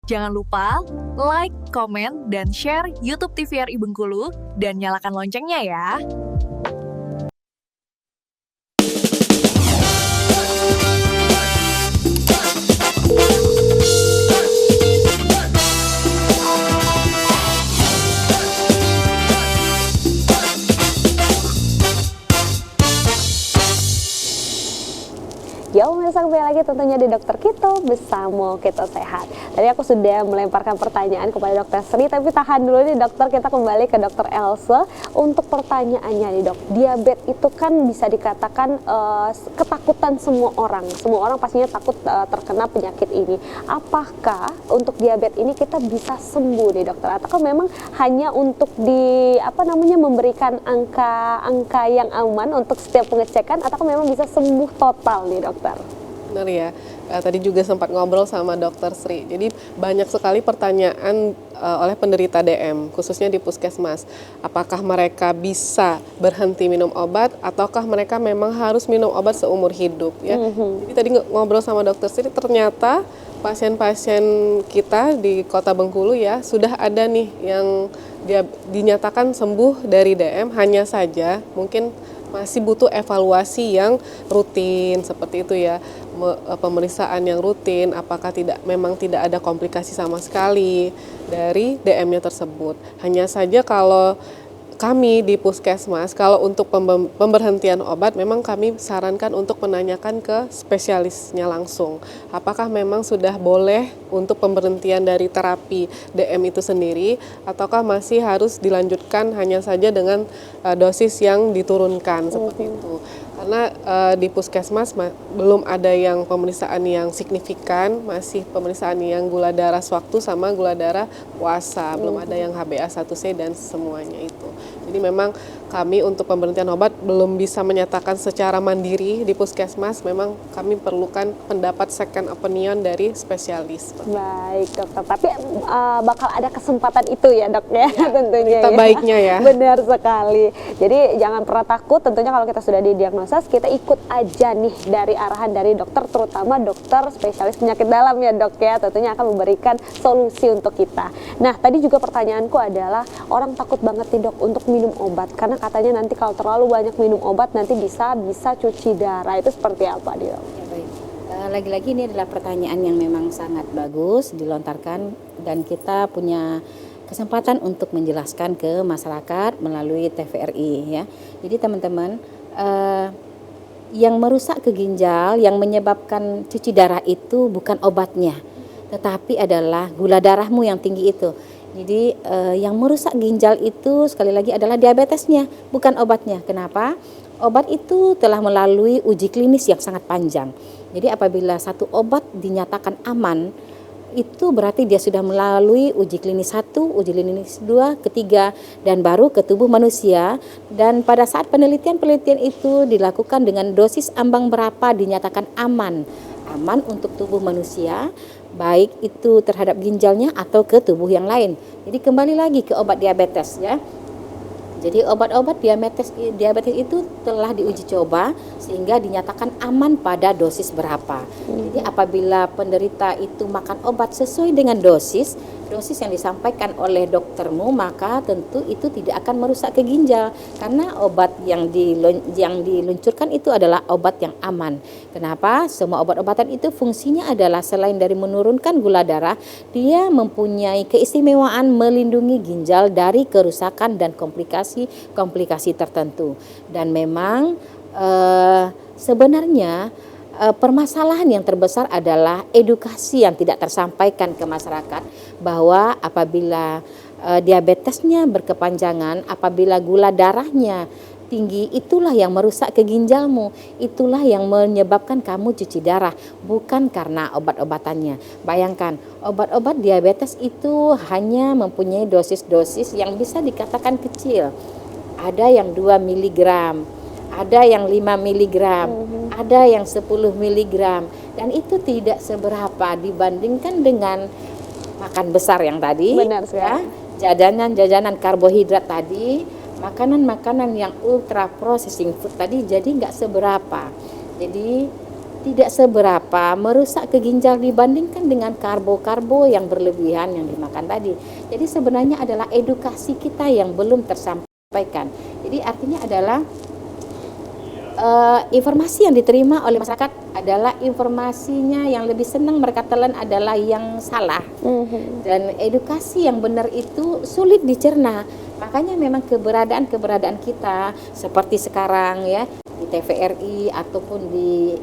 Jangan lupa like, komen, dan share YouTube TVRI Bengkulu dan nyalakan loncengnya ya. Ya, pemirsa, kembali lagi tentunya di Dokter Kito bersama Kito Sehat. Tadi aku sudah melemparkan pertanyaan kepada Dokter Sri, tapi tahan dulu nih dokter, kita kembali ke Dokter Elsa untuk pertanyaannya nih dok. Diabetes itu kan bisa dikatakan ketakutan semua orang. Semua orang pastinya takut terkena penyakit ini. Apakah untuk diabetes ini kita bisa sembuh nih dokter? Atau memang hanya untuk memberikan angka yang aman untuk setiap pengecekan, atau memang bisa sembuh total nih dokter? Benar ya, tadi juga sempat ngobrol sama Dokter Sri. Jadi banyak sekali pertanyaan oleh penderita DM, khususnya di puskesmas. Apakah mereka bisa berhenti minum obat, ataukah mereka memang harus minum obat seumur hidup? Ya. Jadi tadi ngobrol sama Dokter Sri, ternyata pasien-pasien kita di Kota Bengkulu ya sudah ada nih yang dia dinyatakan sembuh dari DM, hanya saja mungkin masih butuh evaluasi yang rutin seperti itu ya, pemeriksaan yang rutin, apakah memang tidak ada komplikasi sama sekali dari DM-nya tersebut. Hanya saja kalau kami di puskesmas, kalau untuk pemberhentian obat memang kami sarankan untuk menanyakan ke spesialisnya langsung. Apakah memang sudah boleh untuk pemberhentian dari terapi DM itu sendiri, ataukah masih harus dilanjutkan hanya saja dengan dosis yang diturunkan seperti itu. Karena di puskesmas belum ada yang pemeriksaan yang signifikan, masih pemeriksaan yang gula darah sewaktu sama gula darah puasa, belum ada yang HbA1c dan semuanya itu. Jadi memang kami untuk pemberhentian obat belum bisa menyatakan secara mandiri di puskesmas, memang kami perlukan pendapat second opinion dari spesialis. Baik dokter, tapi bakal ada kesempatan itu ya dok ya, tentunya Kita ya. baiknya ya. Benar sekali. Jadi jangan pernah takut, tentunya kalau kita sudah didiagnosa, kita ikut aja nih dari arahan dari dokter, terutama dokter spesialis penyakit dalam ya dok ya, tentunya akan memberikan solusi untuk kita. Nah tadi juga pertanyaanku adalah, orang takut banget nih dok untuk minum obat, karena katanya nanti kalau terlalu banyak minum obat nanti bisa cuci darah. Itu seperti apa dia? Ya, baik. Lagi-lagi ini adalah pertanyaan yang memang sangat bagus dilontarkan, dan kita punya kesempatan untuk menjelaskan ke masyarakat melalui TVRI ya. Jadi teman-teman, yang merusak ke ginjal, yang menyebabkan cuci darah itu bukan obatnya, tetapi adalah gula darahmu yang tinggi itu. Jadi yang merusak ginjal itu sekali lagi adalah diabetesnya, bukan obatnya. Kenapa? Obat itu telah melalui uji klinis yang sangat panjang. Jadi apabila satu obat dinyatakan aman, itu berarti dia sudah melalui uji klinis 1, uji klinis 2, ketiga, dan baru ke tubuh manusia. Dan pada saat penelitian itu dilakukan dengan dosis ambang berapa dinyatakan aman untuk tubuh manusia, baik itu terhadap ginjalnya atau ke tubuh yang lain. Jadi kembali lagi ke obat diabetes ya. Jadi obat-obat diabetes itu telah diuji coba sehingga dinyatakan aman pada dosis berapa. Jadi apabila penderita itu makan obat sesuai dengan dosis yang disampaikan oleh doktermu, maka tentu itu tidak akan merusak ke ginjal, karena obat yang diluncurkan itu adalah obat yang aman. Kenapa? Semua obat-obatan itu fungsinya adalah selain dari menurunkan gula darah, dia mempunyai keistimewaan melindungi ginjal dari kerusakan dan komplikasi tertentu. Dan memang sebenarnya permasalahan yang terbesar adalah edukasi yang tidak tersampaikan ke masyarakat, bahwa apabila diabetesnya berkepanjangan, apabila gula darahnya tinggi, itulah yang merusak ke ginjalmu, itulah yang menyebabkan kamu cuci darah, bukan karena obat-obatannya. Bayangkan, obat-obat diabetes itu hanya mempunyai dosis-dosis yang bisa dikatakan kecil. Ada yang 2 mg, ada yang 5 mg, ada yang 10 mg, dan itu tidak seberapa dibandingkan dengan makan besar yang tadi. Benar sekali. Ya, jajanan karbohidrat tadi, makanan-makanan yang ultra processing food tadi, jadi nggak seberapa. Jadi tidak seberapa merusak ke ginjal dibandingkan dengan karbo-karbo yang berlebihan yang dimakan tadi. Jadi sebenarnya adalah edukasi kita yang belum tersampaikan. Jadi artinya adalah informasi yang diterima oleh masyarakat adalah informasinya yang lebih senang mereka telan adalah yang salah. Dan edukasi yang benar itu sulit dicerna. Makanya memang keberadaan kita seperti sekarang ya di TVRI ataupun di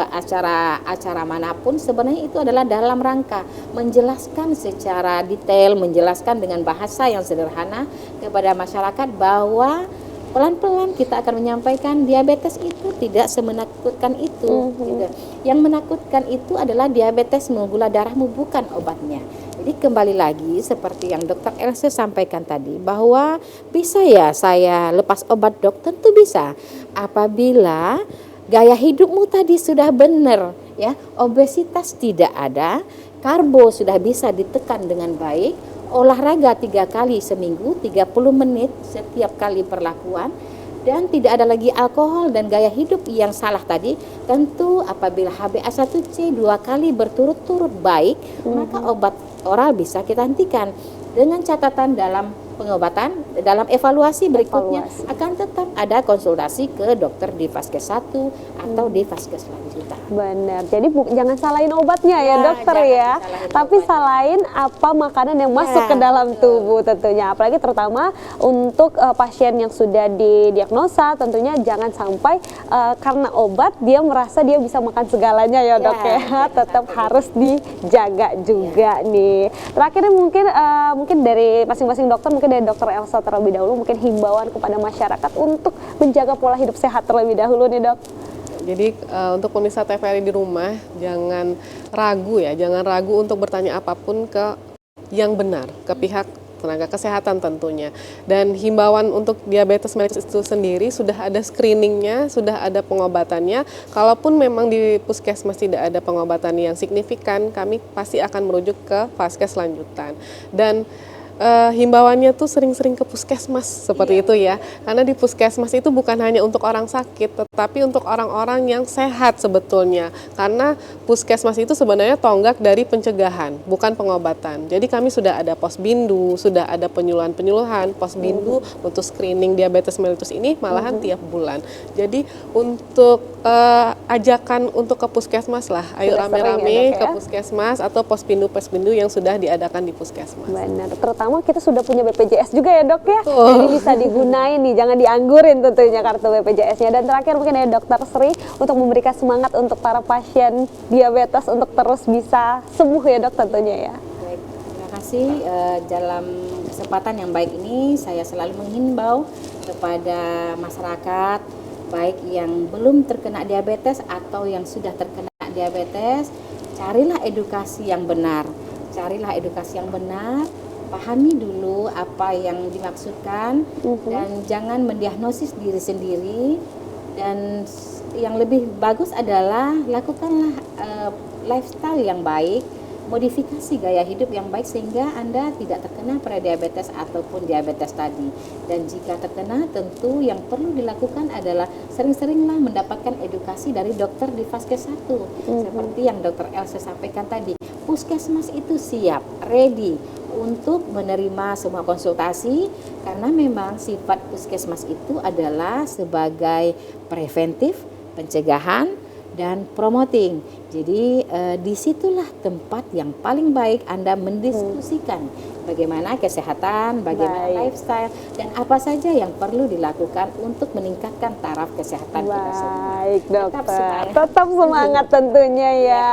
acara manapun sebenarnya itu adalah dalam rangka menjelaskan secara detail, menjelaskan dengan bahasa yang sederhana kepada masyarakat bahwa pelan-pelan kita akan menyampaikan diabetes itu tidak semenakutkan itu. Gitu. Yang menakutkan itu adalah diabetesmu, gula darahmu, bukan obatnya. Jadi kembali lagi seperti yang Dokter Elsa sampaikan tadi bahwa bisa ya saya lepas obat dok, tentu bisa apabila gaya hidupmu tadi sudah benar ya, obesitas tidak ada, karbo sudah bisa ditekan dengan baik, olahraga 3 kali seminggu 30 menit setiap kali perlakuan, dan tidak ada lagi alkohol dan gaya hidup yang salah tadi. Tentu apabila HbA1c 2 kali berturut-turut baik, maka obat oral bisa kita hentikan dengan catatan dalam pengobatan, dalam evaluasi berikutnya akan tetap ada konsultasi ke dokter di Vaskes 1 atau di Vaskes lanjutan. Benar, jadi jangan salahin obatnya ya dokter ya, tapi salahin apa makanan yang masuk ke dalam tubuh tentunya. Apalagi terutama untuk pasien yang sudah didiagnosa, tentunya jangan sampai karena obat dia merasa dia bisa makan segalanya ya dok ya, tetap harus dijaga juga nih. Terakhir mungkin dari masing-masing dokter, mungkin dari dokter Elsa terlebih dahulu, mungkin himbauan kepada masyarakat untuk menjaga pola hidup sehat terlebih dahulu nih dok. Jadi untuk pemirsa TVRI di rumah jangan ragu untuk bertanya apapun ke yang benar, ke pihak tenaga kesehatan tentunya. Dan himbauan untuk diabetes mellitus itu sendiri sudah ada screeningnya, sudah ada pengobatannya. Kalaupun memang di puskesmas tidak ada pengobatan yang signifikan, kami pasti akan merujuk ke vaskes lanjutan. Dan himbauannya tuh sering-sering ke puskesmas seperti itu ya, karena di puskesmas itu bukan hanya untuk orang sakit, tetapi untuk orang-orang yang sehat sebetulnya, karena puskesmas itu sebenarnya tonggak dari pencegahan, bukan pengobatan. Jadi kami sudah ada posbindu, sudah ada penyuluhan posbindu untuk screening diabetes mellitus ini malahan tiap bulan. Jadi untuk ajakan untuk ke puskesmas lah, ayo rame-rame ke puskesmas atau posbindu yang sudah diadakan di puskesmas. Benar, terutama kita sudah punya BPJS juga ya dok ya, jadi bisa digunain nih, jangan dianggurin tentunya kartu BPJS-nya. Dan terakhir mungkin ada Dokter Sri untuk memberikan semangat untuk para pasien diabetes untuk terus bisa sembuh ya dok tentunya ya. Baik, terima kasih. Dalam kesempatan yang baik ini saya selalu menghimbau kepada masyarakat baik yang belum terkena diabetes atau yang sudah terkena diabetes, carilah edukasi yang benar, pahami dulu apa yang dimaksudkan dan jangan mendiagnosis diri sendiri. Dan yang lebih bagus adalah lakukanlah lifestyle yang baik, modifikasi gaya hidup yang baik sehingga Anda tidak terkena prediabetes ataupun diabetes tadi. Dan jika terkena, tentu yang perlu dilakukan adalah sering-seringlah mendapatkan edukasi dari dokter di Vaskes 1. Seperti yang Dokter Elsa sampaikan tadi, puskesmas itu siap, ready untuk menerima semua konsultasi, karena memang sifat puskesmas itu adalah sebagai preventif, pencegahan, dan promoting. Jadi disitulah tempat yang paling baik Anda mendiskusikan bagaimana kesehatan, bagaimana lifestyle, dan apa saja yang perlu dilakukan untuk meningkatkan taraf kesehatan kita semua. Baik dokter, tetap semangat tentunya ya.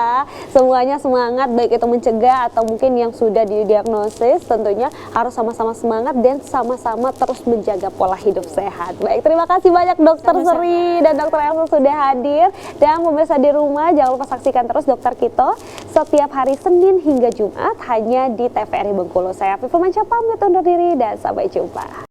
Semuanya semangat, baik itu mencegah atau mungkin yang sudah didiagnosis, tentunya harus sama-sama semangat dan sama-sama terus menjaga pola hidup sehat. Baik, terima kasih banyak Dokter Sri dan Dokter Elsa sudah hadir. Dan pemirsa di rumah jangan lupa saksikan terus Dokter Kito setiap hari Senin hingga Jumat hanya di TVRI Bengkulu. Saya Afifa Manca pamit undur diri dan sampai jumpa.